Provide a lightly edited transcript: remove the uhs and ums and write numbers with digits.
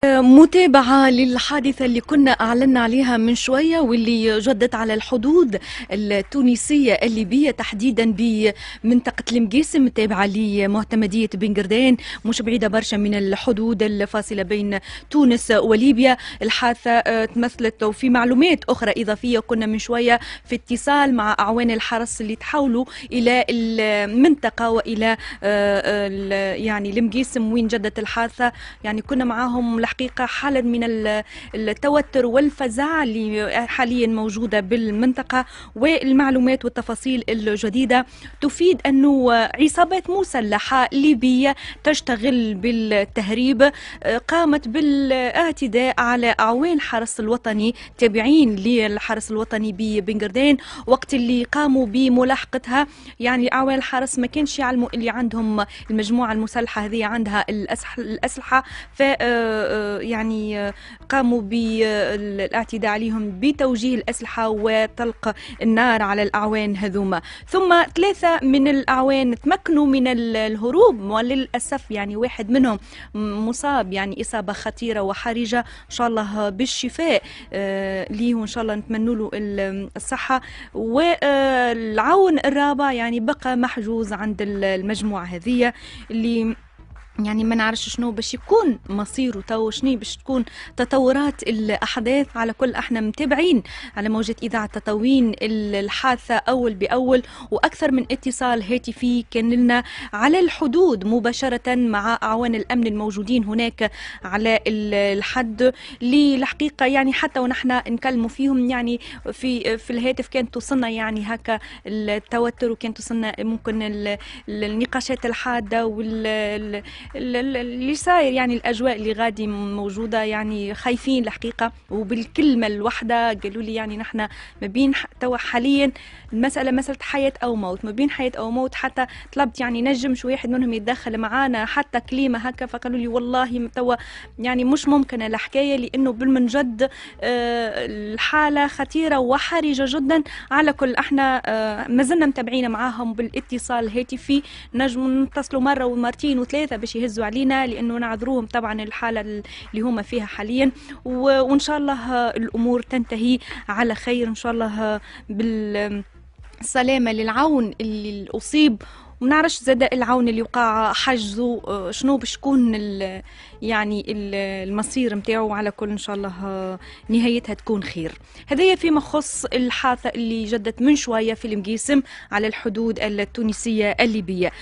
متابعة للحادثة اللي كنا أعلنا عليها من شوية واللي جدت على الحدود التونسية الليبية تحديدا بمنطقة المقيسم التابعة لمعتمدية بن قردين، مش بعيدة برشا من الحدود الفاصلة بين تونس وليبيا. الحادثة تمثلت في معلومات أخرى إضافية. كنا من شوية في اتصال مع أعوان الحرس اللي تحولوا إلى المنطقة وإلى يعني المقيسم وين جدت الحادثة. يعني كنا معاهم الحقيقة حالة من التوتر والفزع اللي حاليا موجودة بالمنطقة، والمعلومات والتفاصيل الجديدة تفيد أنه عصابات مسلحة ليبية تشتغل بالتهريب قامت بالاعتداء على أعوان الحرس الوطني تابعين للحرس الوطني ببن قردين. وقت اللي قاموا بملاحقتها يعني أعوان الحرس ما كانش يعلموا اللي عندهم المجموعة المسلحة هذه عندها الأسلحة، ف يعني قاموا بالاعتداء عليهم بتوجيه الأسلحة وطلق النار على الأعوان هذوما. ثم 3 من الأعوان تمكنوا من الهروب، وللأسف يعني واحد منهم مصاب يعني إصابة خطيرة وحرجة، إن شاء الله بالشفاء ليه وإن شاء الله نتمنوا له الصحة. والعون الرابع يعني بقى محجوز عند المجموعة هذه اللي يعني ما نعرفش شنو باش يكون مصيره تو، شنو باش تكون تطورات الأحداث. على كل احنا متابعين على موجة إذاعة تطاوين الحادثة أول بأول، وأكثر من اتصال هاتفي كان لنا على الحدود مباشرة مع أعوان الأمن الموجودين هناك على الحد. للحقيقة يعني حتى ونحن نكلموا فيهم يعني في الهاتف كانت توصلنا يعني هكا التوتر، وكانت توصلنا ممكن النقاشات الحادة اللي صاير يعني الأجواء اللي غادي موجودة. يعني خايفين الحقيقة، وبالكلمة الوحدة قالوا لي يعني نحن ما بين توا حاليا المسألة مسألة حياة أو موت، ما بين حياة أو موت. حتى طلبت يعني نجم شو واحد منهم يتدخل معانا حتى كلمة هكا، فقالوا لي والله توا يعني مش ممكن الحكاية، لأنه بالمنجد الحالة خطيرة وحرجة جدا. على كل احنا ما زلنا متابعين معاهم بالاتصال الهاتفي، نجم نتصلوا مرة ومرتين وثلاثة باش يهزوا علينا، لأنه نعذروهم طبعا الحالة اللي هم فيها حاليا. وإن شاء الله الأمور تنتهي على خير إن شاء الله بالسلامة للعون اللي أصيب. ومنعرفش زاد العون اللي وقع حجزه شنو باش يكون يعني المصير متاعه. على كل ان شاء الله نهايتها تكون خير. هذايا فيما يخص الحادثة اللي جدت من شوية في المقيسم على الحدود التونسية الليبية.